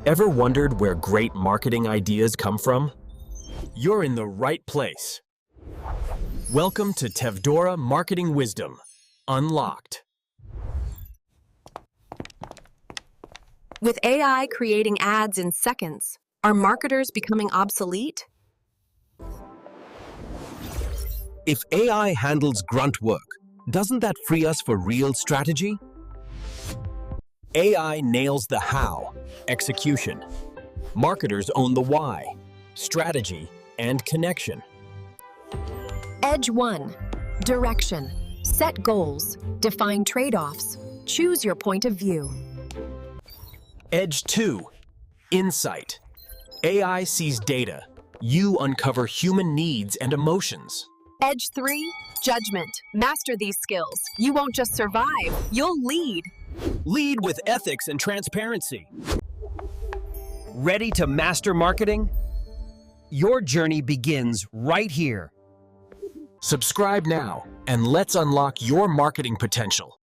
Ever wondered where great marketing ideas come from? You're in the right place. Welcome to Tevdora Marketing Wisdom Unlocked. With AI creating ads in seconds, are marketers becoming obsolete? If AI handles grunt work, doesn't that free us for real strategy? AI nails the how, execution. Marketers own the why, strategy, and connection. Edge 1. Direction. Set goals. Define trade-offs. Choose your point of view. Edge 2. Insight. AI sees data. You uncover human needs and emotions. Edge 3. Judgment. Master these skills. You won't just survive, you'll lead. Lead with ethics and transparency. Ready to master marketing? Your journey begins right here. Subscribe now, and let's unlock your marketing potential.